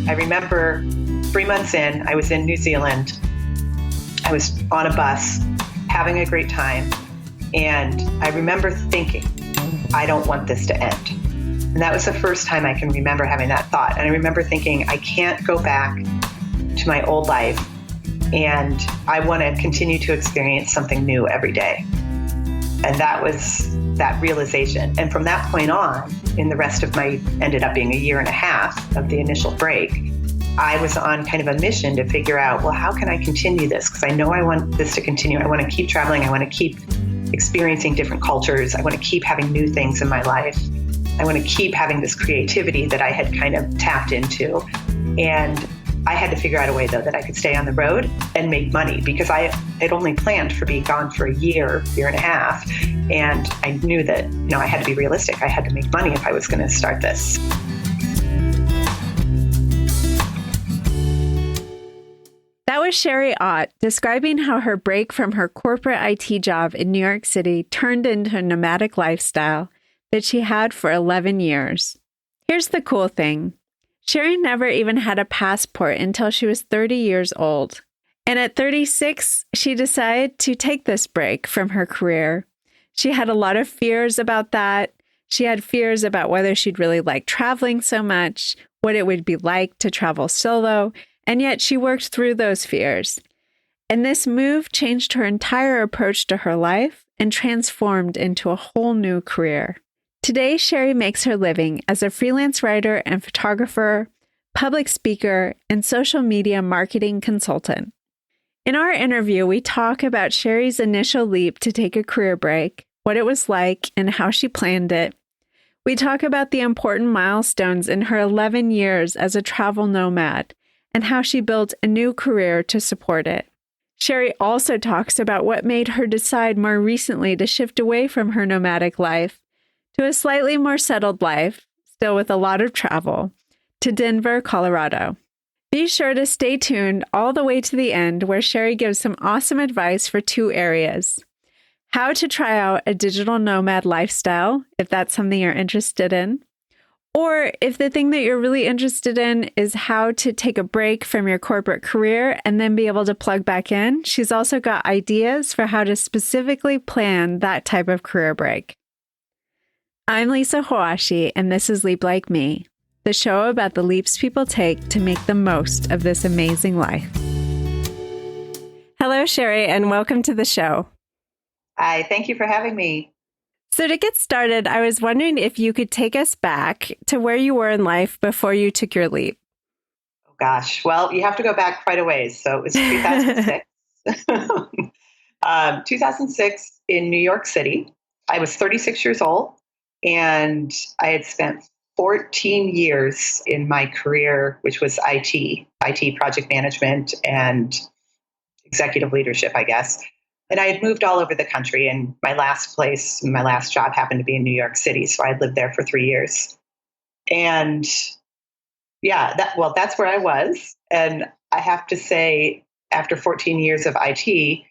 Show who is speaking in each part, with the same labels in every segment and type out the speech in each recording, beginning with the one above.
Speaker 1: I remember 3 months in, I was in New Zealand. I was on a bus having a great time. And I remember thinking, I don't want this to end. And that was the first time I can remember having that thought. And I remember thinking, I can't go back to my old life. And I want to continue to experience something new every day. And that was that realization. And from that point on, in the rest of my, ended up being a year and a half of the initial break, I was on kind of a mission to figure out, well, how can I continue this? Because I know I want this to continue. I want to keep traveling. I want to keep experiencing different cultures. I want to keep having new things in my life. I want to keep having this creativity that I had kind of tapped into. And I had to figure out a way, though, that I could stay on the road and make money, because I had only planned for being gone for a year and a half. And I knew that, I had to be realistic. I had to make money if I was going to start this.
Speaker 2: That was Sherry Ott describing how her break from her corporate IT job in New York City turned into a nomadic lifestyle that she had for 11 years. Here's the cool thing. Sherry never even had a passport until she was 30 years old. And at 36, she decided to take this break from her career. She had a lot of fears about that. She had fears about whether she'd really like traveling so much, what it would be like to travel solo, and yet she worked through those fears. And this move changed her entire approach to her life and transformed into a whole new career. Today, Sherry makes her living as a freelance writer and photographer, public speaker, and social media marketing consultant. In our interview, we talk about Sherry's initial leap to take a career break, what it was like, and how she planned it. We talk about the important milestones in her 11 years as a travel nomad, and how she built a new career to support it. Sherry also talks about what made her decide more recently to shift away from her nomadic life to a slightly more settled life, still with a lot of travel, to Denver, Colorado. Be sure to stay tuned all the way to the end, where Sherry gives some awesome advice for 2 areas. How to try out a digital nomad lifestyle, if that's something you're interested in. Or if the thing that you're really interested in is how to take a break from your corporate career and then be able to plug back in, she's also got ideas for how to specifically plan that type of career break. I'm Lisa Hawashi, and this is Leap Like Me, the show about the leaps people take to make the most of this amazing life. Hello, Sherry, and welcome to the show.
Speaker 1: Hi, thank you for having me.
Speaker 2: So to get started, I was wondering if you could take us back to where you were in life before you took your leap.
Speaker 1: Oh, gosh. Well, you have to go back quite a ways. So it was 2006. 2006 in New York City. I was 36 years old, and I had spent 14 years in my career, which was IT project management and executive leadership, I guess. And I had moved all over the country, and my last job happened to be in New York City. So I'd lived there for 3 years. And that's where I was. And I have to say, after 14 years of IT,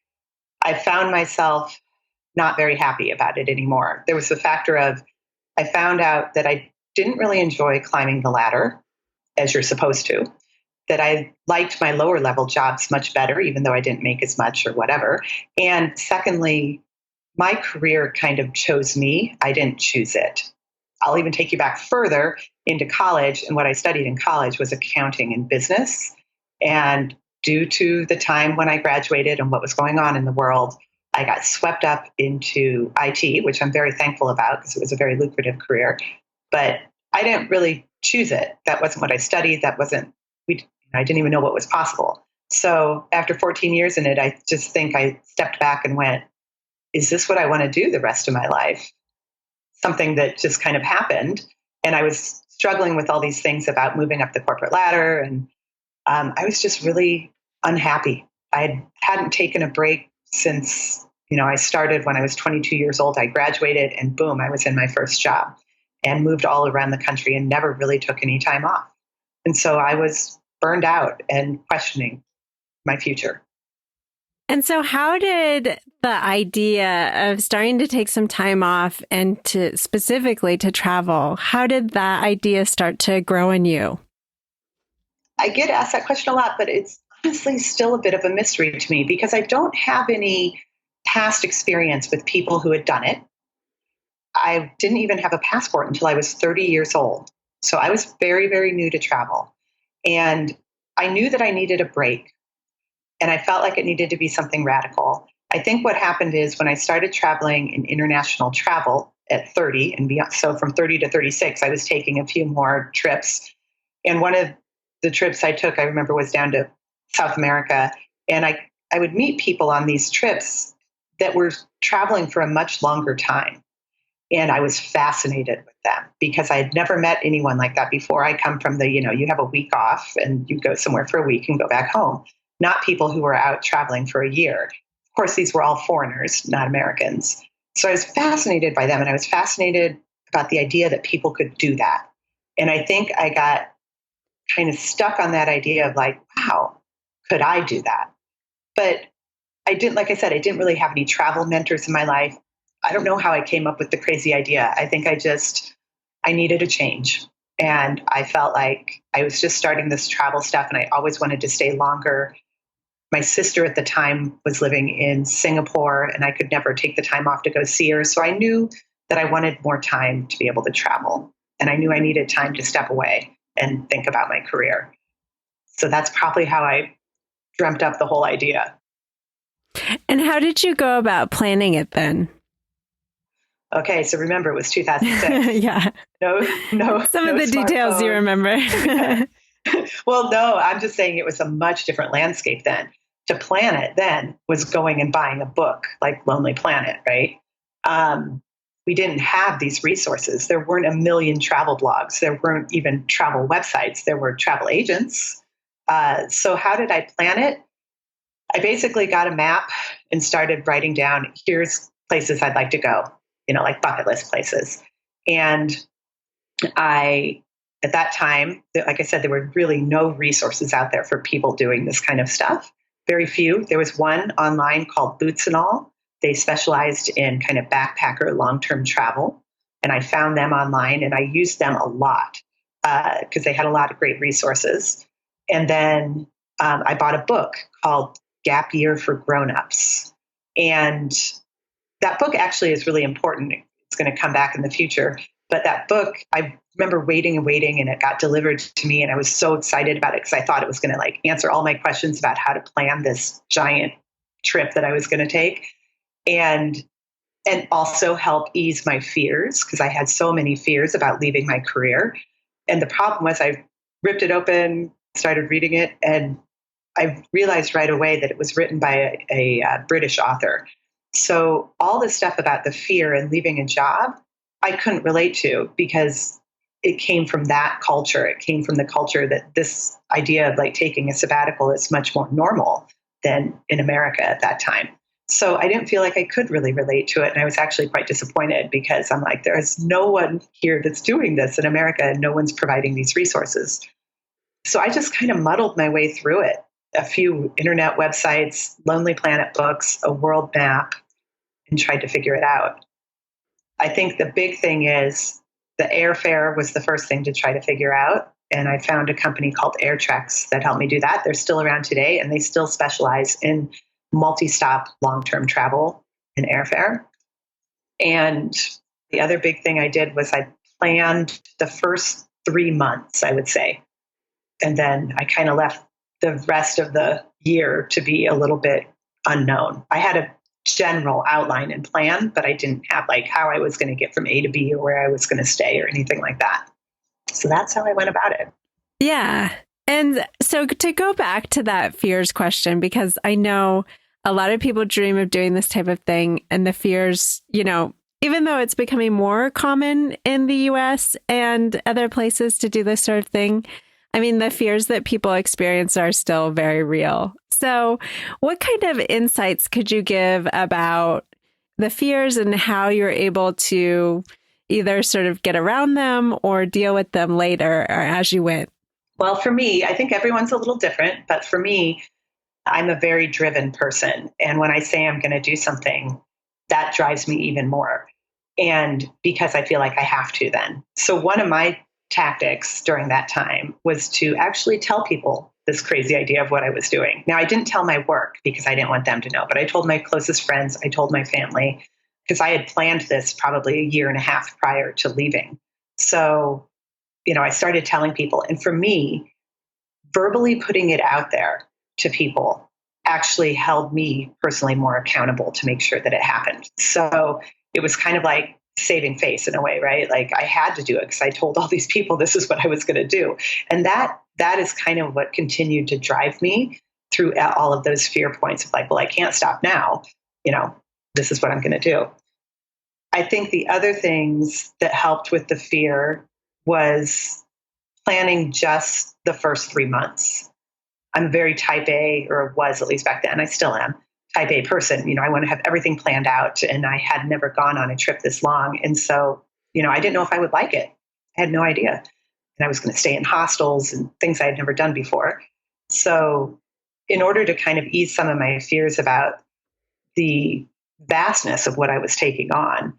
Speaker 1: I found myself not very happy about it anymore. There was the factor of, I found out that I didn't really enjoy climbing the ladder as you're supposed to, that I liked my lower level jobs much better, even though I didn't make as much or whatever. And secondly, my career kind of chose me. I didn't choose it. I'll even take you back further into college. And what I studied in college was accounting and business. And due to the time when I graduated and what was going on in the world, I got swept up into IT, which I'm very thankful about because it was a very lucrative career. But I didn't really choose it. That wasn't what I studied. I didn't even know what was possible. So after 14 years in it, I just think I stepped back and went, is this what I want to do the rest of my life? Something that just kind of happened. And I was struggling with all these things about moving up the corporate ladder. And I was just really unhappy. I hadn't taken a break since, I started when I was 22 years old. I graduated and boom, I was in my first job and moved all around the country and never really took any time off. And so I was burned out and questioning my future.
Speaker 2: And so how did the idea of starting to take some time off and to specifically to travel, how did that idea start to grow in you?
Speaker 1: I get asked that question a lot, but it's honestly still a bit of a mystery to me because I don't have any past experience with people who had done it. I didn't even have a passport until I was 30 years old. So I was very, very new to travel. And I knew that I needed a break. And I felt like it needed to be something radical. I think what happened is when I started traveling in international travel at 30 and beyond, so from 30 to 36, I was taking a few more trips. And one of the trips I took, I remember, was down to South America. And I would meet people on these trips that were traveling for a much longer time. And I was fascinated with them because I had never met anyone like that before. I come from you have a week off and you go somewhere for a week and go back home, not people who were out traveling for a year. Of course, these were all foreigners, not Americans. So I was fascinated by them, and I was fascinated about the idea that people could do that. And I think I got kind of stuck on that idea of like, wow, could I do that? But I didn't, like I said, I didn't really have any travel mentors in my life. I don't know how I came up with the crazy idea. I think I needed a change. And I felt like I was just starting this travel stuff and I always wanted to stay longer. My sister at the time was living in Singapore and I could never take the time off to go see her. So I knew that I wanted more time to be able to travel. And I knew I needed time to step away and think about my career. So that's probably how I dreamt up the whole idea.
Speaker 2: And how did you go about planning it then?
Speaker 1: Okay, so remember, it was 2006.
Speaker 2: Yeah.
Speaker 1: No.
Speaker 2: Some of the details you remember.
Speaker 1: Well, no, I'm just saying it was a much different landscape then. To plan it then was going and buying a book like Lonely Planet, right? We didn't have these resources. There weren't a million travel blogs. There weren't even travel websites. There were travel agents. So how did I plan it? I basically got a map and started writing down, here's places I'd like to go, like bucket list places. And at that time, like I said, there were really no resources out there for people doing this kind of stuff. Very few. There was one online called Boots and All. They specialized in kind of backpacker long-term travel. And I found them online and I used them a lot because they had a lot of great resources. And then I bought a book called Gap Year for Grown-Ups. And that book actually is really important. It's going to come back in the future. But that book, I remember waiting and it got delivered to me. And I was so excited about it because I thought it was going to answer all my questions about how to plan this giant trip that I was going to take. And also help ease my fears because I had so many fears about leaving my career. And the problem was I ripped it open, started reading it, and I realized right away that it was written by a British author. So all this stuff about the fear and leaving a job, I couldn't relate to because it came from that culture. It came from the culture that this idea of taking a sabbatical is much more normal than in America at that time. So I didn't feel like I could really relate to it. And I was actually quite disappointed because I'm like, there's no one here that's doing this in America and no one's providing these resources. So I just kind of muddled my way through it. A few internet websites, Lonely Planet books, a world map, and tried to figure it out. I think the big thing is the airfare was the first thing to try to figure out. And I found a company called AirTrex that helped me do that. They're still around today and they still specialize in multi-stop long-term travel and airfare. And the other big thing I did was I planned the first 3 months, I would say. And then I kind of left the rest of the year to be a little bit unknown. I had a general outline and plan, but I didn't have how I was going to get from A to B or where I was going to stay or anything like that. So that's how I went about it.
Speaker 2: Yeah. And so to go back to that fears question, because I know a lot of people dream of doing this type of thing and the fears, even though it's becoming more common in the US and other places to do this sort of thing, I mean, the fears that people experience are still very real. So what kind of insights could you give about the fears and how you're able to either sort of get around them or deal with them later or as you went?
Speaker 1: Well, for me, I think everyone's a little different, but for me, I'm a very driven person. And when I say I'm going to do something, that drives me even more. And because I feel like I have to then. So one of my tactics during that time was to actually tell people this crazy idea of what I was doing. Now, I didn't tell my work because I didn't want them to know, but I told my closest friends, I told my family, because I had planned this probably a year and a half prior to leaving. So, I started telling people. And for me, verbally putting it out there to people actually held me personally more accountable to make sure that it happened. So it was kind of like saving face in a way, right? Like I had to do it because I told all these people this is what I was going to do. And that is kind of what continued to drive me through all of those fear points of like, well, I can't stop now. This is what I'm going to do. I think the other things that helped with the fear was planning just the first 3 months. I'm very type A, or was at least back then. I still am type A person. I want to have everything planned out, and I had never gone on a trip this long. And so, I didn't know if I would like it. I had no idea. And I was going to stay in hostels and things I had never done before. So in order to kind of ease some of my fears about the vastness of what I was taking on,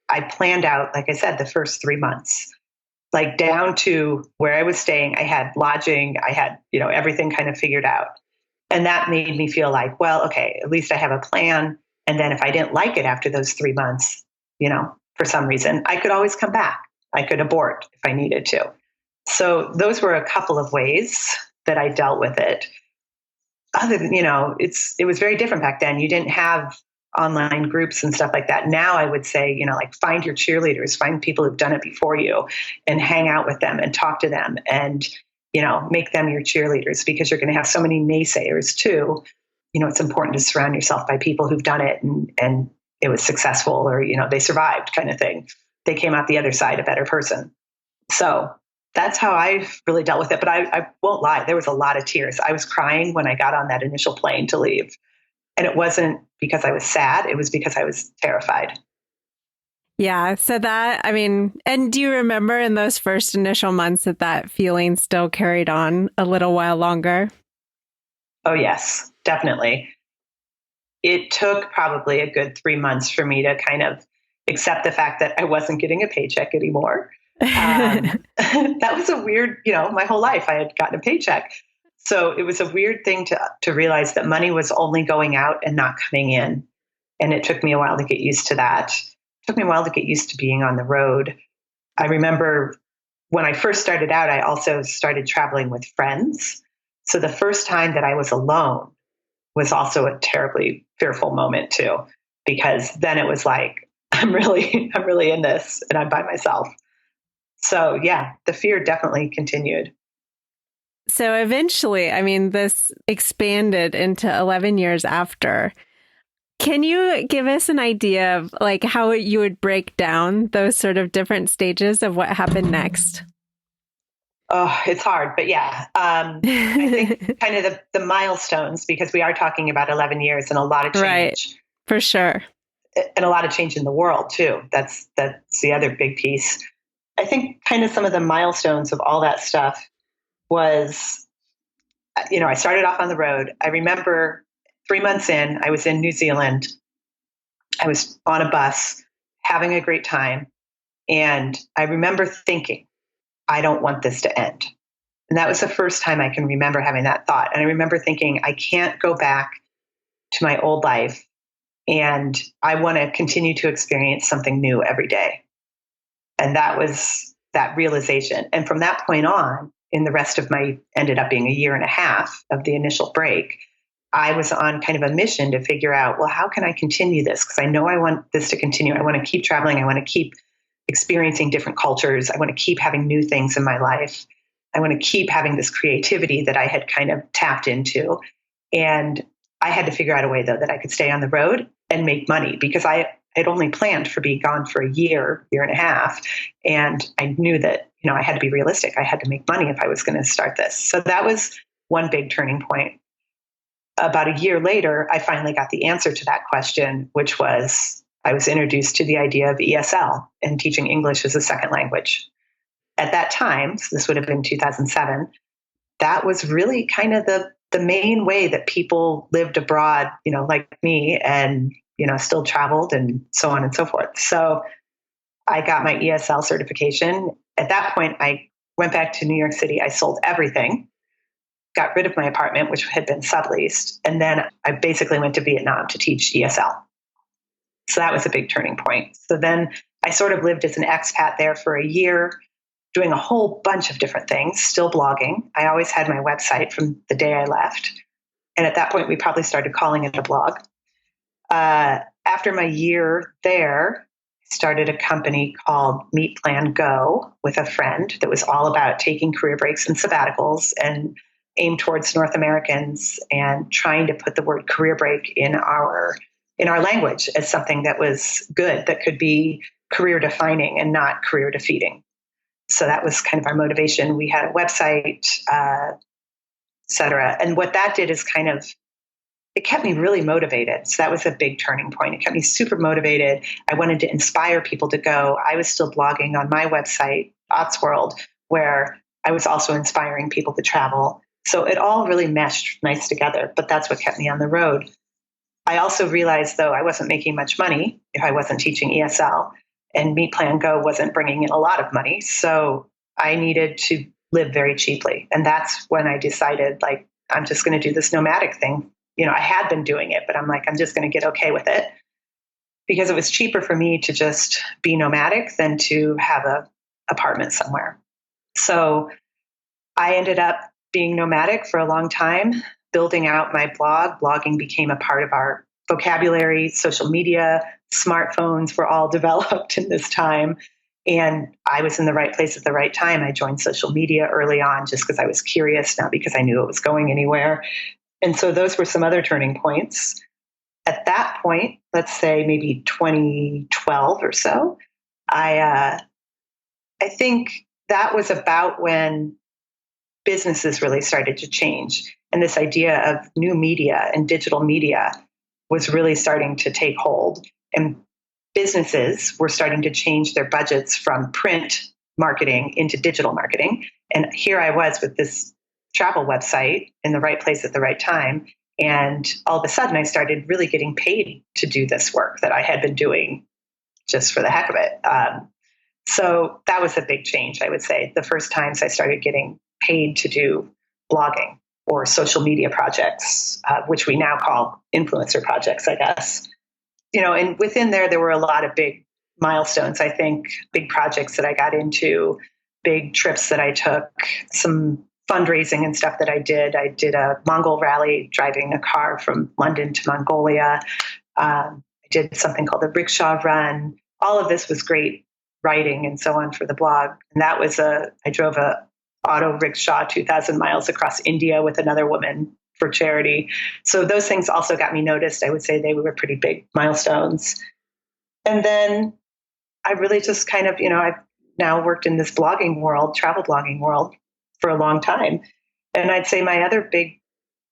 Speaker 1: I planned out, like I said, the first 3 months, like down to where I was staying. I had lodging, I had, everything kind of figured out. And that made me feel like, well, okay, at least I have a plan. And then if I didn't like it after those 3 months, for some reason, I could always come back. I could abort if I needed to. So those were a couple of ways that I dealt with it. Other than, it was very different back then. You didn't have online groups and stuff like that. Now I would say, like find your cheerleaders, find people who've done it before you and hang out with them and talk to them and, make them your cheerleaders, because you're going to have so many naysayers too. It's important to surround yourself by people who've done it and it was successful, or, they survived kind of thing. They came out the other side a better person. So that's how I really dealt with it. But I won't lie, there was a lot of tears. I was crying when I got on that initial plane to leave. And it wasn't because I was sad. It was because I was terrified.
Speaker 2: Yeah. So and do you remember in those first initial months that feeling still carried on a little while longer?
Speaker 1: Oh, yes, definitely. It took probably a good 3 months for me to kind of accept the fact that I wasn't getting a paycheck anymore. That was a weird, my whole life I had gotten a paycheck. So it was a weird thing to realize that money was only going out and not coming in. And it took me a while to get used to that. It took me a while to get used to being on the road. I remember when I first started out, I also started traveling with friends. So the first time that I was alone was also a terribly fearful moment too, because then it was like, I'm really in this and I'm by myself. So yeah, the fear definitely continued.
Speaker 2: So eventually, this expanded into 11 years after. Can you give us an idea of like how you would break down those sort of different stages of what happened next?
Speaker 1: Oh, it's hard, but yeah. I think kind of the milestones, because we are talking about 11 years and a lot of change.
Speaker 2: Right, for sure.
Speaker 1: And a lot of change in the world too. That's the other big piece. I think kind of some of the milestones of all that stuff was, I started off on the road. I remember 3 months in, I was in New Zealand. I was on a bus having a great time. And I remember thinking, I don't want this to end. And that was the first time I can remember having that thought. And I remember thinking, I can't go back to my old life. And I want to continue to experience something new every day. And that was that realization. And from that point on, in the rest of ended up being a year and a half of the initial break, I was on kind of a mission to figure out, well, how can I continue this? Because I know I want this to continue. I want to keep traveling. I want to keep experiencing different cultures. I want to keep having new things in my life. I want to keep having this creativity that I had kind of tapped into. And I had to figure out a way, though, that I could stay on the road and make money, because I had only planned for being gone for a year and a half. And I knew that, I had to be realistic. I had to make money if I was going to start this. So that was one big turning point. About a year later, I finally got the answer to that question, which was I was introduced to the idea of ESL and teaching English as a second language. At that time, so this would have been 2007, that was really kind of the main way that people lived abroad, like me, and, still traveled and so on and so forth. So I got my ESL certification at that point, I went back to New York City. I sold everything, got rid of my apartment, which had been subleased. And then I basically went to Vietnam to teach ESL. So that was a big turning point. So then I sort of lived as an expat there for a year, doing a whole bunch of different things, still blogging. I always had my website from the day I left. And at that point, we probably started calling it a blog. After my year there, I started a company called Meet Plan Go with a friend that was all about taking career breaks and sabbaticals and aimed towards North Americans and trying to put the word career break in our language as something that was good, that could be career defining and not career defeating. So that was kind of our motivation. We had a website, et cetera. And what that did is it kept me really motivated. So that was a big turning point. It kept me super motivated. I wanted to inspire people to go. I was still blogging on my website, Ots World, where I was also inspiring people to travel. So it all really meshed nice together, but that's what kept me on the road. I also realized, though, I wasn't making much money if I wasn't teaching ESL, and Meet Plan Go wasn't bringing in a lot of money. So I needed to live very cheaply. And that's when I decided, like, I'm just going to do this nomadic thing. I had been doing it, but I'm like, I'm just going to get okay with it because it was cheaper for me to just be nomadic than to have an apartment somewhere. So I ended up being nomadic for a long time, building out my blog. Blogging became a part of our vocabulary. Social media, smartphones were all developed in this time. And I was in the right place at the right time. I joined social media early on just because I was curious, not because I knew it was going anywhere. And so those were some other turning points. At that point, let's say maybe 2012 or so, I think that was about when businesses really started to change. And this idea of new media and digital media was really starting to take hold. And businesses were starting to change their budgets from print marketing into digital marketing. And here I was with this travel website in the right place at the right time. And all of a sudden, I started really getting paid to do this work that I had been doing just for the heck of it. So that was a big change, I would say. The first times I started getting paid to do blogging or social media projects, which we now call influencer projects, I guess. And within there were a lot of big milestones, I think, big projects that I got into, big trips that I took, some fundraising and stuff that I did. I did a Mongol rally, driving a car from London to Mongolia. I did something called the rickshaw run. All of this was great writing and so on for the blog. And that was I drove a auto rickshaw 2,000 miles across India with another woman for charity. So those things also got me noticed. I would say they were pretty big milestones. And then I really just kind of, I've now worked in this blogging world, travel blogging world, for a long time. And I'd say my other big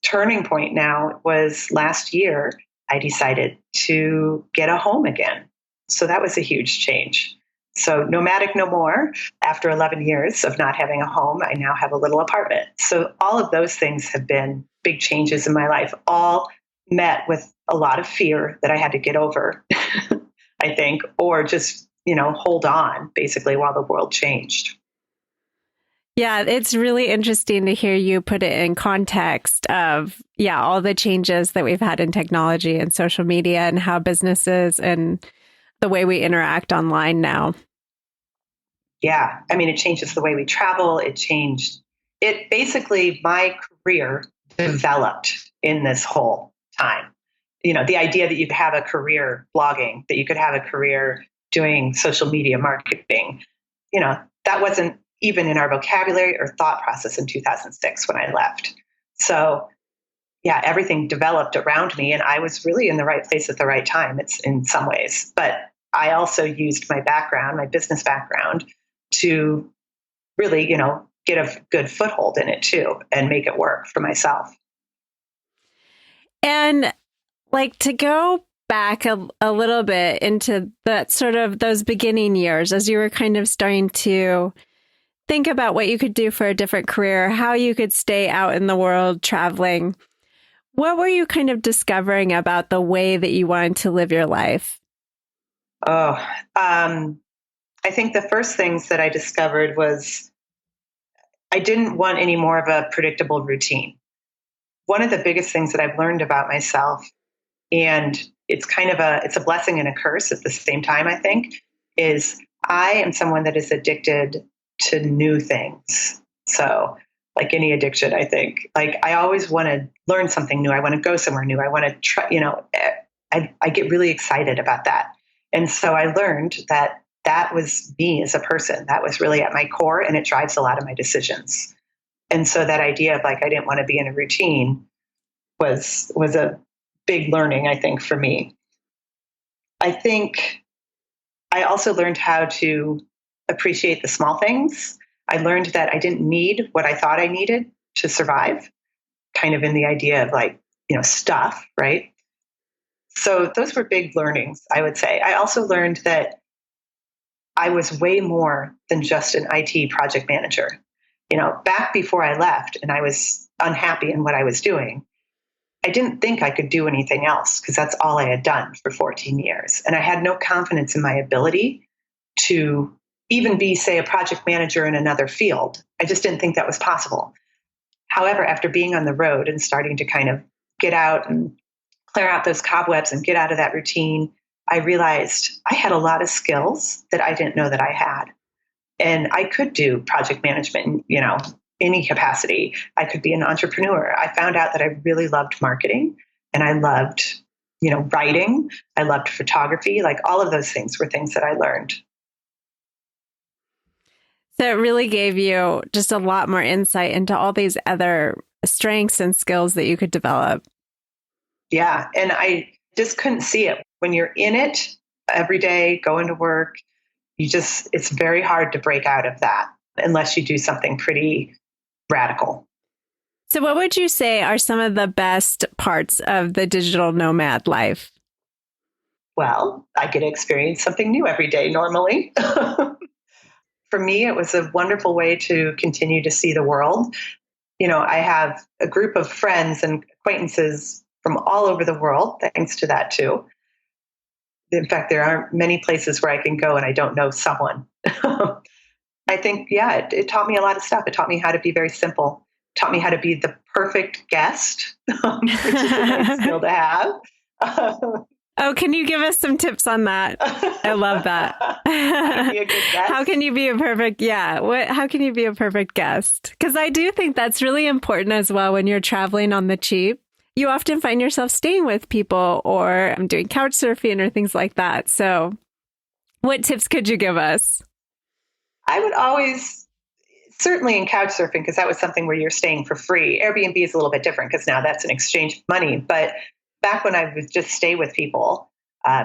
Speaker 1: turning point now was last year, I decided to get a home again. So that was a huge change. So nomadic no more. After 11 years of not having a home, I now have a little apartment. So all of those things have been big changes in my life, all met with a lot of fear that I had to get over, I think, or just, hold on basically while the world changed.
Speaker 2: Yeah, it's really interesting to hear you put it in context of, all the changes that we've had in technology and social media and how businesses and the way we interact online now.
Speaker 1: Yeah. I mean, it changes the way we travel. Basically, my career developed in this whole time. The idea that you could have a career blogging, that you could have a career doing social media marketing, that wasn't even in our vocabulary or thought process in 2006 when I left. So everything developed around me and I was really in the right place at the right time. It's in some ways, but I also used my background, my business background, to really, get a good foothold in it too and make it work for myself.
Speaker 2: And to go back a little bit into that sort of those beginning years as you were kind of starting to think about what you could do for a different career, how you could stay out in the world traveling. What were you kind of discovering about the way that you wanted to live your life?
Speaker 1: I think the first things that I discovered was I didn't want any more of a predictable routine. One of the biggest things that I've learned about myself, and it's a blessing and a curse at the same time, I think, is I am someone that is addicted to new things. So like any addiction, I think, like I always want to learn something new. I want to go somewhere new. I want to try, I get really excited about that. And so I learned that that was me as a person. That was really at my core, and it drives a lot of my decisions. And so that idea of like I didn't want to be in a routine was a big learning, I think, for me. I think I also learned how to appreciate the small things. I learned that I didn't need what I thought I needed to survive, kind of in the idea of like, stuff, right? So those were big learnings, I would say. I also learned that I was way more than just an IT project manager. Back before I left and I was unhappy in what I was doing, I didn't think I could do anything else because that's all I had done for 14 years. And I had no confidence in my ability to even be, say, a project manager in another field. I just didn't think that was possible. However, after being on the road and starting to kind of get out and clear out those cobwebs and get out of that routine, I realized I had a lot of skills that I didn't know that I had. And I could do project management, any capacity. I could be an entrepreneur. I found out that I really loved marketing and I loved, writing. I loved photography. Like all of those things were things that I learned.
Speaker 2: So it really gave you just a lot more insight into all these other strengths and skills that you could develop.
Speaker 1: Yeah. And I just couldn't see it. When you're in it every day, going to work, it's very hard to break out of that unless you do something pretty radical.
Speaker 2: So what would you say are some of the best parts of the digital nomad life?
Speaker 1: Well, I get to experience something new every day normally. For me, it was a wonderful way to continue to see the world. I have a group of friends and acquaintances from all over the world, thanks to that too. In fact, there aren't many places where I can go and I don't know someone. I think, it taught me a lot of stuff. It taught me how to be very simple. It taught me how to be the perfect guest, which is a nice skill to have.
Speaker 2: Oh, can you give us some tips on that? I love that. How can you be a perfect, how can you be a perfect guest? Because I do think that's really important as well when you're traveling on the cheap. You often find yourself staying with people or doing couch surfing or things like that. So what tips could you give us?
Speaker 1: I would always, certainly in couch surfing, because that was something where you're staying for free. Airbnb is a little bit different because now that's an exchange of money. But back when I would just stay with people,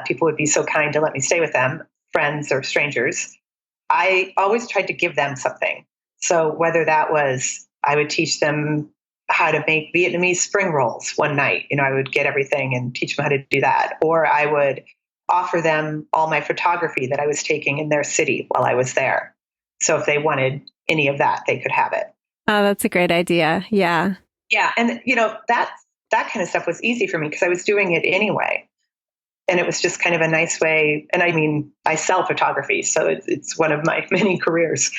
Speaker 1: people would be so kind to let me stay with them, friends or strangers. I always tried to give them something. So whether that was, I would teach them how to make Vietnamese spring rolls one night. I would get everything and teach them how to do that. Or I would offer them all my photography that I was taking in their city while I was there. So if they wanted any of that, they could have it.
Speaker 2: Oh, that's a great idea. Yeah.
Speaker 1: Yeah. And, that kind of stuff was easy for me because I was doing it anyway. And it was just kind of a nice way. And I mean, I sell photography, so it's one of my many careers.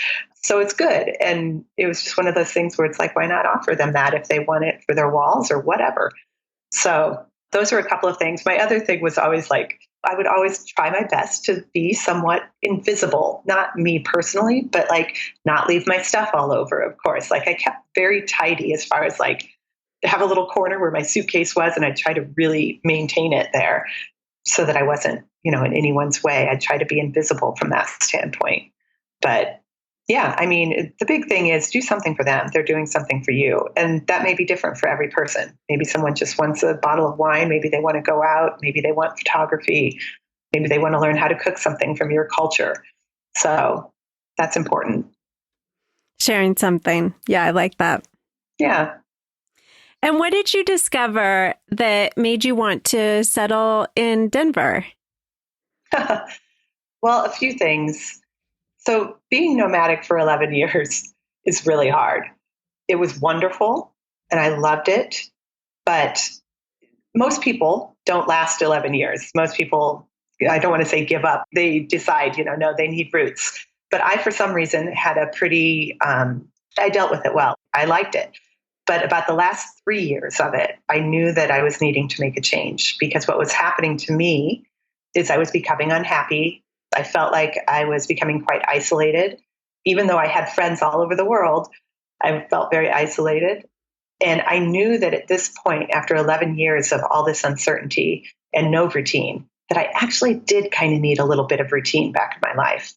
Speaker 1: So it's good. And it was just one of those things where it's like, why not offer them that if they want it for their walls or whatever? So those are a couple of things. My other thing was always like, I would always try my best to be somewhat invisible, not me personally, but like not leave my stuff all over, of course. Like I kept very tidy as far as like have a little corner where my suitcase was, and I'd try to really maintain it there so that I wasn't, in anyone's way. I'd try to be invisible from that standpoint. But yeah, I mean, the big thing is do something for them. They're doing something for you. And that may be different for every person. Maybe someone just wants a bottle of wine. Maybe they want to go out. Maybe they want photography. Maybe they want to learn how to cook something from your culture. So that's important.
Speaker 2: Sharing something. Yeah, I like that.
Speaker 1: Yeah.
Speaker 2: And what did you discover that made you want to settle in Denver?
Speaker 1: Well, a few things. So being nomadic for 11 years is really hard. It was wonderful and I loved it, but most people don't last 11 years. Most people I don't want to say give up. They decide, no, they need roots. But I, for some reason, had a pretty, I dealt with it well. I liked it. But about the last 3 years of it, I knew that I was needing to make a change because what was happening to me is I was becoming unhappy. I felt like I was becoming quite isolated. Even though I had friends all over the world, I felt very isolated. And I knew that at this point, after 11 years of all this uncertainty and no routine, that I actually did kind of need a little bit of routine back in my life.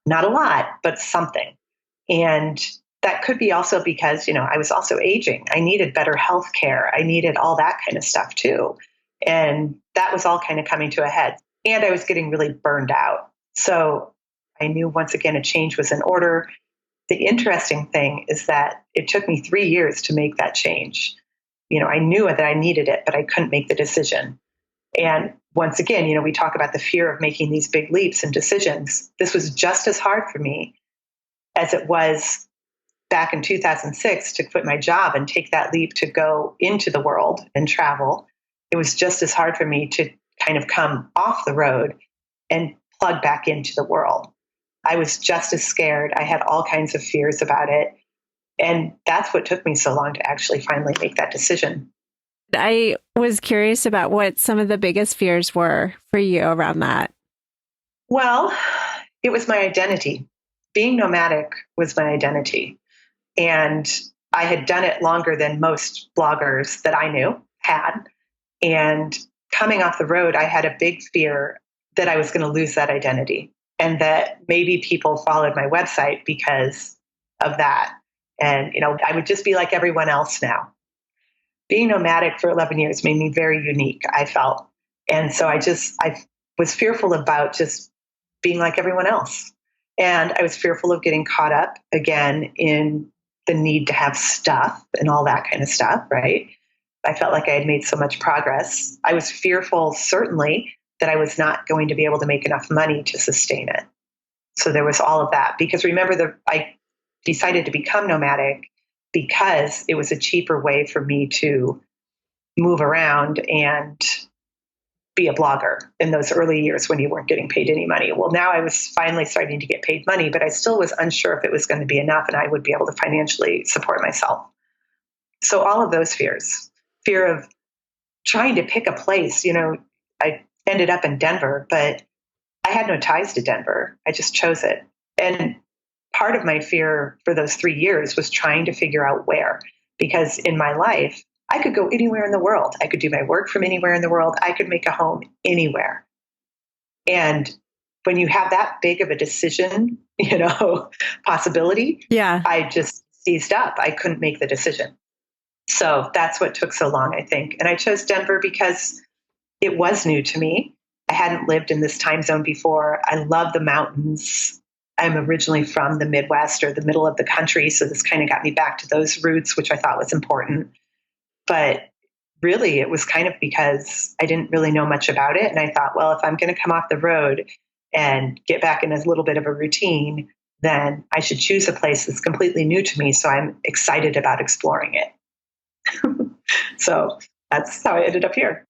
Speaker 1: Not a lot, but something. And that could be also because, I was also aging. I needed better health care. I needed all that kind of stuff too. And that was all kind of coming to a head. And I was getting really burned out. So I knew once again a change was in order. The interesting thing is that it took me 3 years to make that change. I knew that I needed it, but I couldn't make the decision. And once again, we talk about the fear of making these big leaps and decisions. This was just as hard for me as it was back in 2006 to quit my job and take that leap to go into the world and travel. It was just as hard for me to kind of come off the road and plug back into the world. I was just as scared. I had all kinds of fears about it. And that's what took me so long to actually finally make that decision.
Speaker 2: I was curious about what some of the biggest fears were for you around that.
Speaker 1: Well, it was my identity. Being nomadic was my identity. And I had done it longer than most bloggers that I knew had. And coming off the road, I had a big fear that I was going to lose that identity and that maybe people followed my website because of that. And, I would just be like everyone else now. Being nomadic for 11 years made me very unique, I felt. And so I was fearful about just being like everyone else. And I was fearful of getting caught up again in the need to have stuff and all that kind of stuff, right? I felt like I had made so much progress. I was fearful, certainly, that I was not going to be able to make enough money to sustain it. So there was all of that. Because remember, I decided to become nomadic because it was a cheaper way for me to move around and be a blogger in those early years when you weren't getting paid any money. Well, now I was finally starting to get paid money, but I still was unsure if it was going to be enough and I would be able to financially support myself. So all of those fears, fear of trying to pick a place, I ended up in Denver, but I had no ties to Denver. I just chose it. And part of my fear for those 3 years was trying to figure out where, because in my life, I could go anywhere in the world. I could do my work from anywhere in the world. I could make a home anywhere. And when you have that big of a decision, possibility, I just seized up. I couldn't make the decision. So that's what took so long, I think. And I chose Denver because it was new to me. I hadn't lived in this time zone before. I love the mountains. I'm originally from the Midwest or the middle of the country. So this kind of got me back to those roots, which I thought was important. But really, it was kind of because I didn't really know much about it. And I thought, well, if I'm going to come off the road and get back in a little bit of a routine, then I should choose a place that's completely new to me. So I'm excited about exploring it. So that's how I ended up here.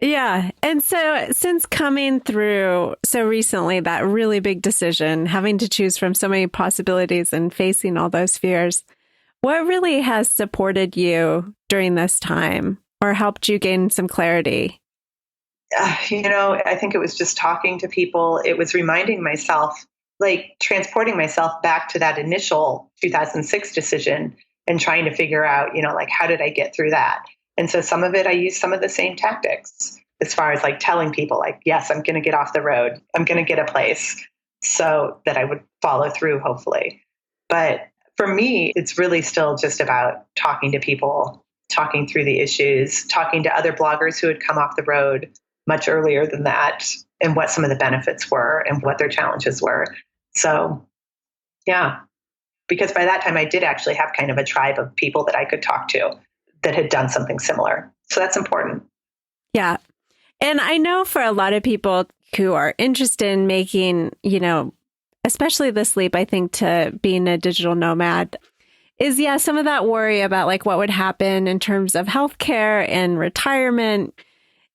Speaker 2: Yeah. And so since coming through so recently, that really big decision, having to choose from so many possibilities and facing all those fears, what really has supported you during this time or helped you gain some clarity?
Speaker 1: I think it was just talking to people. It was reminding myself, like transporting myself back to that initial 2006 decision and trying to figure out, how did I get through that? And so some of it, I used some of the same tactics as far as like telling people like, yes, I'm going to get off the road. I'm going to get a place so that I would follow through, hopefully. But for me, it's really still just about talking to people, talking through the issues, talking to other bloggers who had come off the road much earlier than that and what some of the benefits were and what their challenges were. So, yeah, because by that time I did actually have kind of a tribe of people that I could talk to that had done something similar. So that's important.
Speaker 2: Yeah. And I know for a lot of people who are interested in making, especially this leap, I think, to being a digital nomad is, some of that worry about like what would happen in terms of healthcare and retirement.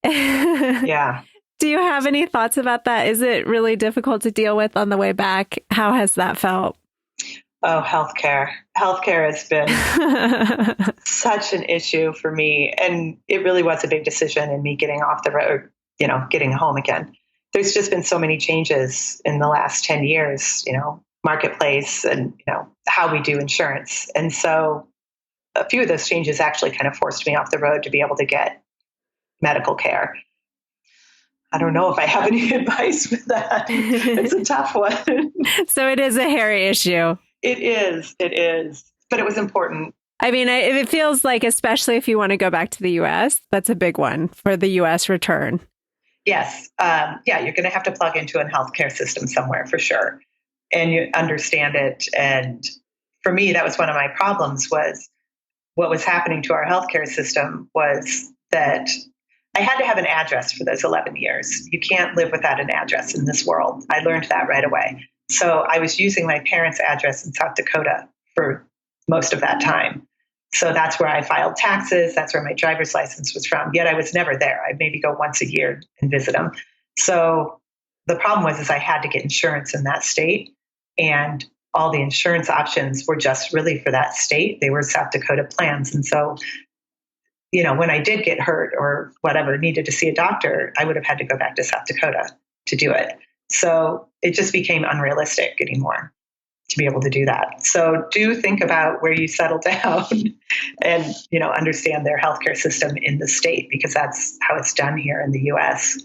Speaker 1: Yeah.
Speaker 2: Do you have any thoughts about that? Is it really difficult to deal with on the way back? How has that felt?
Speaker 1: Oh, healthcare. Healthcare has been such an issue for me. And it really was a big decision in me getting off the road, getting home again. There's just been so many changes in the last 10 years, marketplace and, how we do insurance. And so a few of those changes actually kind of forced me off the road to be able to get medical care. I don't know if I have any advice for that. It's a tough one.
Speaker 2: So it is a hairy issue.
Speaker 1: It is. But it was important.
Speaker 2: I mean, it feels like, especially if you want to go back to the U.S., that's a big one for the U.S. return.
Speaker 1: Yes. You're going to have to plug into a healthcare system somewhere for sure. And you understand it. And for me, that was one of my problems was what was happening to our healthcare system was that I had to have an address for those 11 years. You can't live without an address in this world. I learned that right away. So I was using my parents' address in South Dakota for most of that time. So that's where I filed taxes. That's where my driver's license was from. Yet I was never there. I'd maybe go once a year and visit them. So the problem was I had to get insurance in that state. And all the insurance options were just really for that state. They were South Dakota plans. And so, when I did get hurt or whatever, needed to see a doctor, I would have had to go back to South Dakota to do it. So it just became unrealistic anymore to be able to do that. So do think about where you settle down and, understand their healthcare system in the state, because that's how it's done here in the U.S.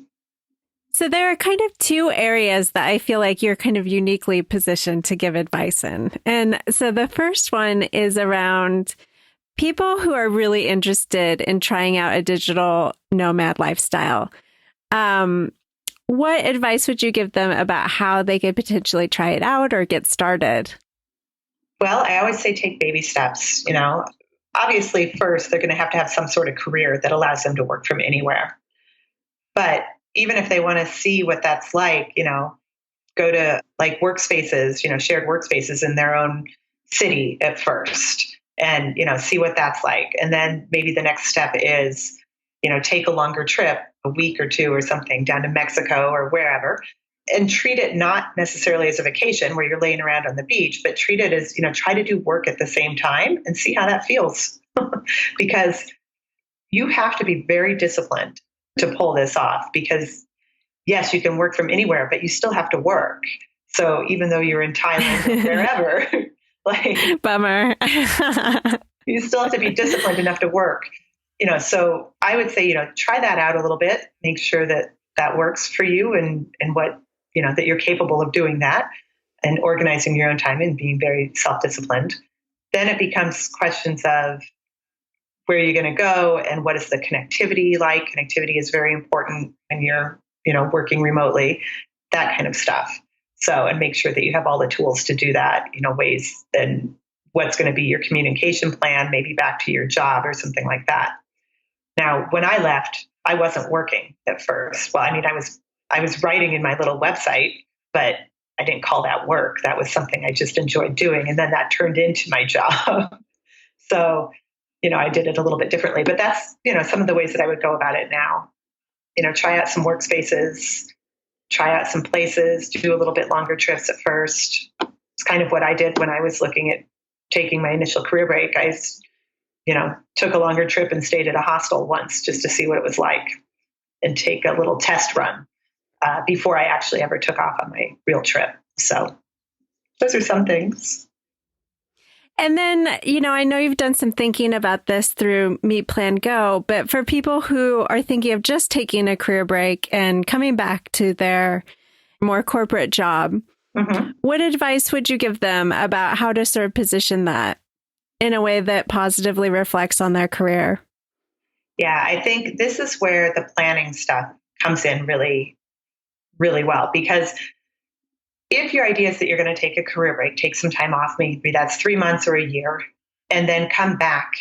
Speaker 2: So there are kind of two areas that I feel like you're kind of uniquely positioned to give advice in. And so the first one is around people who are really interested in trying out a digital nomad lifestyle. What advice would you give them about how they could potentially try it out or get started?
Speaker 1: Well, I always say take baby steps. Obviously, first, they're going to have some sort of career that allows them to work from anywhere. But even if they want to see what that's like, go to like workspaces, shared workspaces in their own city at first and, see what that's like. And then maybe the next step is, take a longer trip, a week or two or something down to Mexico or wherever, and treat it not necessarily as a vacation where you're laying around on the beach, but treat it as, try to do work at the same time and see how that feels. Because you have to be very disciplined to pull this off, because yes, you can work from anywhere, but you still have to work. So even though you're in Thailand or wherever, like
Speaker 2: bummer,
Speaker 1: you still have to be disciplined enough to work. So I would say, try that out a little bit, make sure that that works for you and what, that you're capable of doing that and organizing your own time and being very self-disciplined. Then it becomes questions of where are you going to go and what is the connectivity like? Connectivity is very important when you're, working remotely, that kind of stuff. So, and make sure that you have all the tools to do that, ways and what's going to be your communication plan, maybe back to your job or something like that. Now, when I left, I wasn't working at first. Well, I was writing in my little website, but I didn't call that work. That was something I just enjoyed doing. And then that turned into my job. So, I did it a little bit differently, but that's, some of the ways that I would go about it now. Try out some workspaces, try out some places, do a little bit longer trips at first. It's kind of what I did when I was looking at taking my initial career break. I, took a longer trip and stayed at a hostel once just to see what it was like and take a little test run before I actually ever took off on my real trip. So those are some things.
Speaker 2: And then, I know you've done some thinking about this through Meet Plan Go, but for people who are thinking of just taking a career break and coming back to their more corporate job, what advice would you give them about how to sort of position that in a way that positively reflects on their career?
Speaker 1: Yeah, I think this is where the planning stuff comes in really, really well, because if your idea is that you're going to take a career break, take some time off, maybe that's 3 months or a year, and then come back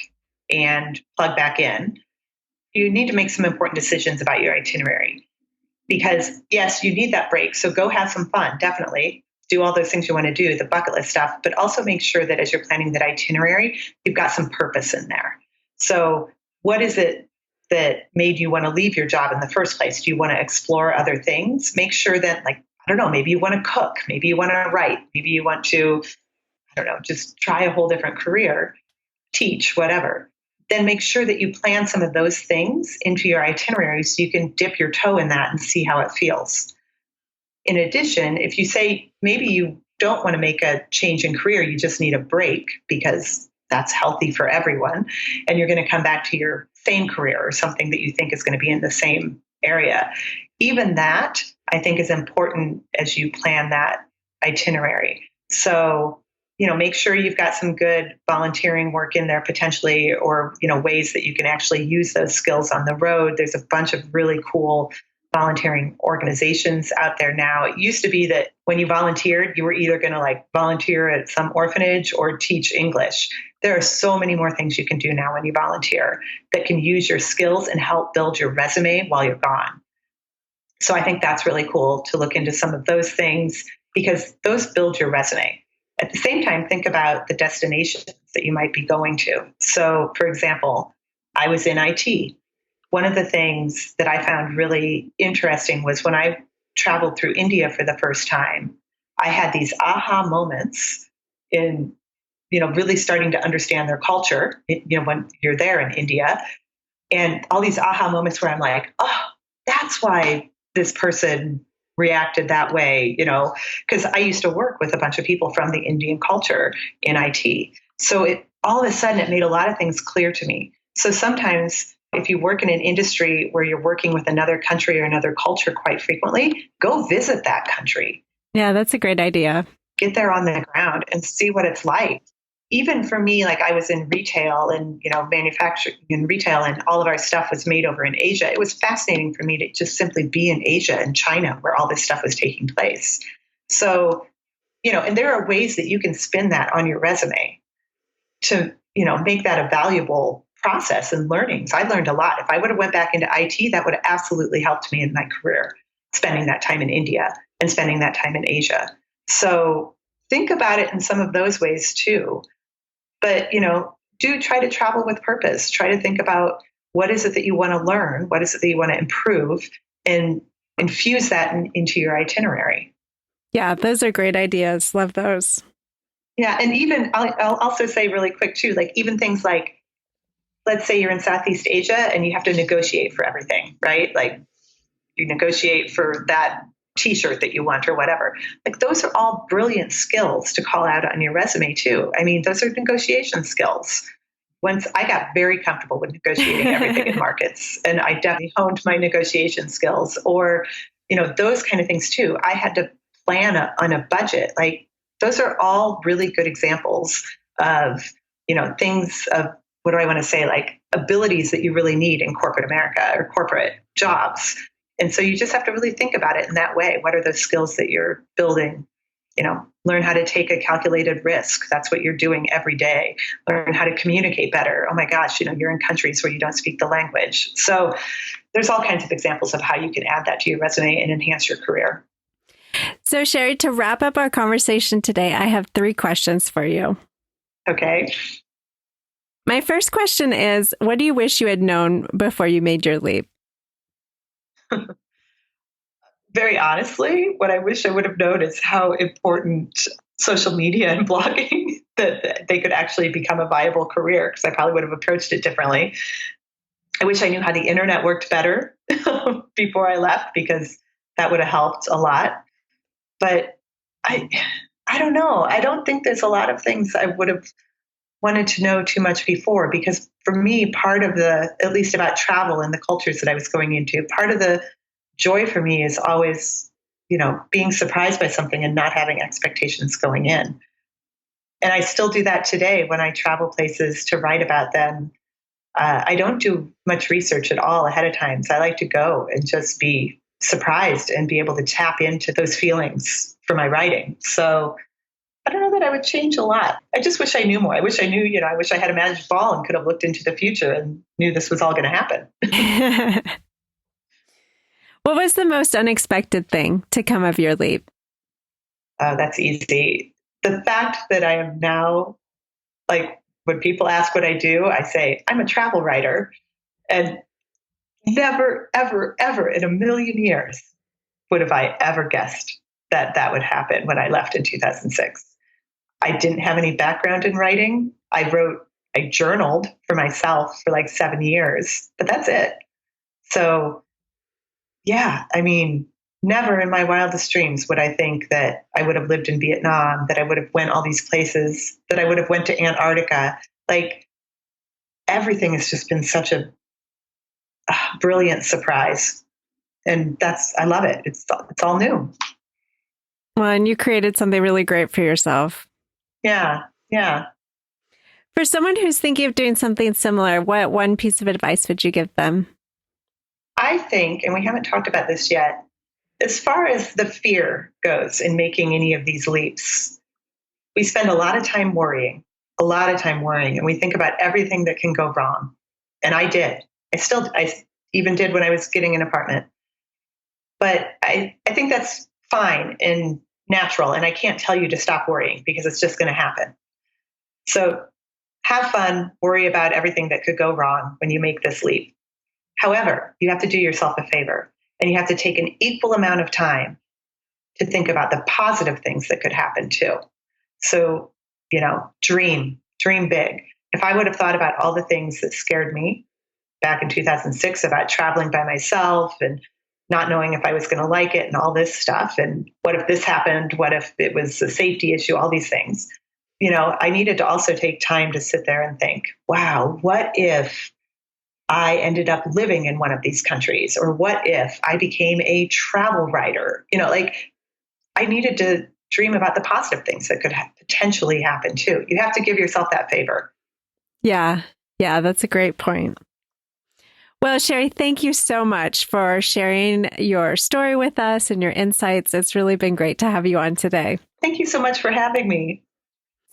Speaker 1: and plug back in, you need to make some important decisions about your itinerary. Because yes, you need that break. So go have some fun, definitely. Do all those things you want to do, the bucket list stuff, but also make sure that as you're planning that itinerary, you've got some purpose in there. So what is it that made you want to leave your job in the first place? Do you want to explore other things? Make sure that, like, I don't know, maybe you want to cook, maybe you want to write, maybe you want to, I don't know, just try a whole different career, teach, whatever. Then make sure that you plan some of those things into your itinerary so you can dip your toe in that and see how it feels. In addition, if you say maybe you don't want to make a change in career, you just need a break because that's healthy for everyone, and you're going to come back to your same career or something that you think is going to be in the same area. Even that, I think, is important as you plan that itinerary. So, make sure you've got some good volunteering work in there potentially, or, ways that you can actually use those skills on the road. There's a bunch of really cool volunteering organizations out there now. It used to be that when you volunteered, you were either going to volunteer at some orphanage or teach English. There are so many more things you can do now when you volunteer that can use your skills and help build your resume while you're gone. So I think that's really cool to look into some of those things because those build your resume. At the same time, think about the destinations that you might be going to. So, for example, I was in IT. One of the things that I found really interesting was when I traveled through India for the first time, I had these aha moments in, really starting to understand their culture, when you're there in India, and all these aha moments where I'm like, oh, that's why this person reacted that way, because I used to work with a bunch of people from the Indian culture in IT. So all of a sudden it made a lot of things clear to me. So sometimes if you work in an industry where you're working with another country or another culture quite frequently, go visit that country.
Speaker 2: Yeah, that's a great idea.
Speaker 1: Get there on the ground and see what it's like. Even for me, I was in retail and, manufacturing in retail, and all of our stuff was made over in Asia. It was fascinating for me to just simply be in Asia and China where all this stuff was taking place. So, and there are ways that you can spin that on your resume to, make that a valuable process and learning. So I learned a lot. If I would have went back into IT, that would have absolutely helped me in my career, spending that time in India and spending that time in Asia. So think about it in some of those ways too. But, do try to travel with purpose. Try to think about what is it that you want to learn? What is it that you want to improve? And infuse that into your itinerary.
Speaker 2: Yeah, those are great ideas. Love those.
Speaker 1: Yeah. And even I'll also say really quick too, even things like, let's say you're in Southeast Asia and you have to negotiate for everything, right? You negotiate for that T-shirt that you want or whatever. Those are all brilliant skills to call out on your resume too. I mean, those are negotiation skills. Once I got very comfortable with negotiating everything in markets, and I definitely honed my negotiation skills, or, those kind of things too. I had to plan on a budget. Those are all really good examples of, things of, what do I want to say? Abilities that you really need in corporate America or corporate jobs. And so you just have to really think about it in that way. What are those skills that you're building? Learn how to take a calculated risk. That's what you're doing every day. Learn how to communicate better. Oh my gosh, you're in countries where you don't speak the language. So there's all kinds of examples of how you can add that to your resume and enhance your career.
Speaker 2: So Sherry, to wrap up our conversation today, I have 3 questions for you.
Speaker 1: Okay.
Speaker 2: My first question is, what do you wish you had known before you made your leap?
Speaker 1: Very honestly, what I wish I would have known is how important social media and blogging that they could actually become a viable career, because I probably would have approached it differently. I wish I knew how the internet worked better before I left, because that would have helped a lot. But I don't know. I don't think there's a lot of things I would have wanted to know too much before, because for me, part of at least about travel and the cultures that I was going into, part of the joy for me is always, being surprised by something and not having expectations going in. And I still do that today when I travel places to write about them. I don't do much research at all ahead of time. So I like to go and just be surprised and be able to tap into those feelings for my writing. So I don't know that I would change a lot. I just wish I knew more. I wish I knew, I wish I had a magic ball and could have looked into the future and knew this was all going to happen.
Speaker 2: What was the most unexpected thing to come of your leap?
Speaker 1: That's easy. The fact that I am now, when people ask what I do, I say, I'm a travel writer. And Never, ever, ever in a million years would have I ever guessed that that would happen when I left in 2006. I didn't have any background in writing. I journaled for myself for like 7 years, but that's it. So yeah, I mean, never in my wildest dreams would I think that I would have lived in Vietnam, that I would have went all these places, that I would have went to Antarctica. Like everything has just been such a brilliant surprise. And I love it. It's all new.
Speaker 2: Well, and you created something really great for yourself.
Speaker 1: Yeah. Yeah.
Speaker 2: For someone who's thinking of doing something similar, what one piece of advice would you give them?
Speaker 1: I think, and we haven't talked about this yet, as far as the fear goes in making any of these leaps, we spend a lot of time worrying, and we think about everything that can go wrong. And I did. I even did when I was getting an apartment. But I think that's fine and natural. And I can't tell you to stop worrying because it's just going to happen. So have fun, worry about everything that could go wrong when you make this leap. However, you have to do yourself a favor, and you have to take an equal amount of time to think about the positive things that could happen too. So, dream big. If I would have thought about all the things that scared me back in 2006 about traveling by myself and not knowing if I was going to like it and all this stuff, and what if this happened? What if it was a safety issue? All these things. I needed to also take time to sit there and think, wow, what if I ended up living in one of these countries? Or what if I became a travel writer? I needed to dream about the positive things that could potentially happen too. You have to give yourself that favor.
Speaker 2: Yeah, that's a great point. Well, Sherry, thank you so much for sharing your story with us and your insights. It's really been great to have you on today.
Speaker 1: Thank you so much for having me.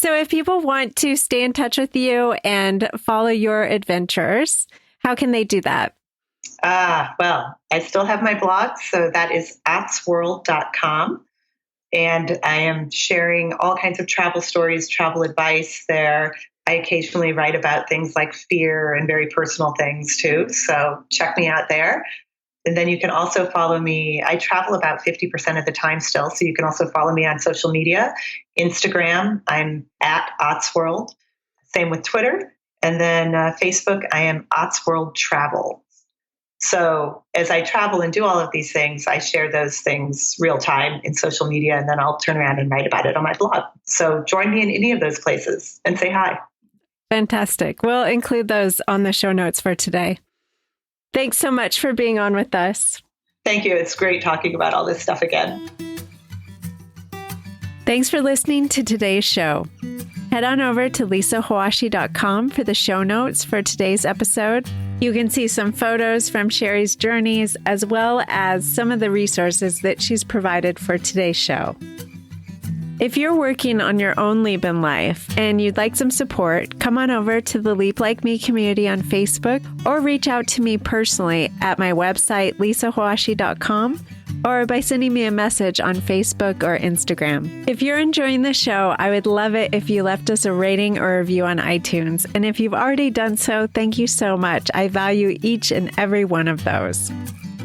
Speaker 2: So if people want to stay in touch with you and follow your adventures, how can they do that?
Speaker 1: Well, I still have my blog, so that is otsworld.com. And I am sharing all kinds of travel stories, travel advice there. I occasionally write about things like fear and very personal things too. So check me out there. And then you can also follow me. I travel about 50% of the time still. So you can also follow me on social media. Instagram, I'm at Otsworld. Same with Twitter. And then Facebook, I am Otsworld Travel. So as I travel and do all of these things, I share those things real time in social media, and then I'll turn around and write about it on my blog. So join me in any of those places and say hi.
Speaker 2: Fantastic. We'll include those on the show notes for today. Thanks so much for being on with us.
Speaker 1: Thank you. It's great talking about all this stuff again.
Speaker 2: Thanks for listening to today's show. Head on over to lisahawashi.com for the show notes for today's episode. You can see some photos from Sherry's journeys, as well as some of the resources that she's provided for today's show. If you're working on your own leap in life and you'd like some support, come on over to the Leap Like Me community on Facebook, or reach out to me personally at my website, lisahawashi.com, or by sending me a message on Facebook or Instagram. If you're enjoying the show, I would love it if you left us a rating or review on iTunes. And if you've already done so, thank you so much. I value each and every one of those.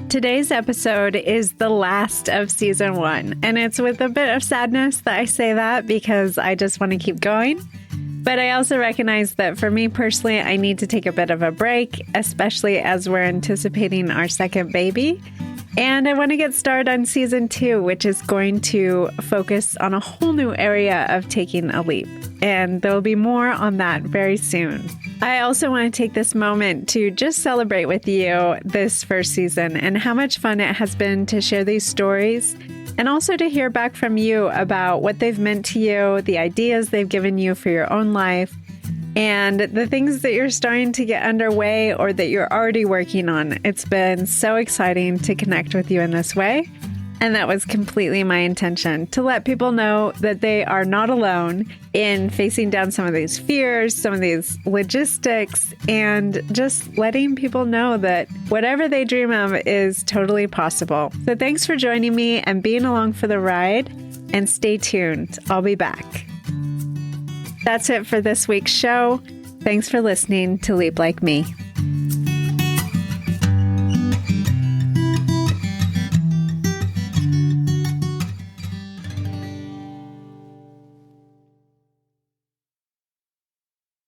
Speaker 2: Today's episode is the last of season 1, and it's with a bit of sadness that I say that because I just want to keep going. But I also recognize that for me personally, I need to take a bit of a break, especially as we're anticipating our second baby. And I want to get started on season 2, which is going to focus on a whole new area of taking a leap. And there'll be more on that very soon. I also want to take this moment to just celebrate with you this first season and how much fun it has been to share these stories, and also to hear back from you about what they've meant to you, the ideas they've given you for your own life, and the things that you're starting to get underway or that you're already working on. It's been so exciting to connect with you in this way. And that was completely my intention, to let people know that they are not alone in facing down some of these fears, some of these logistics, and just letting people know that whatever they dream of is totally possible. So thanks for joining me and being along for the ride, and stay tuned. I'll be back. That's it for this week's show. Thanks for listening to Leap Like Me.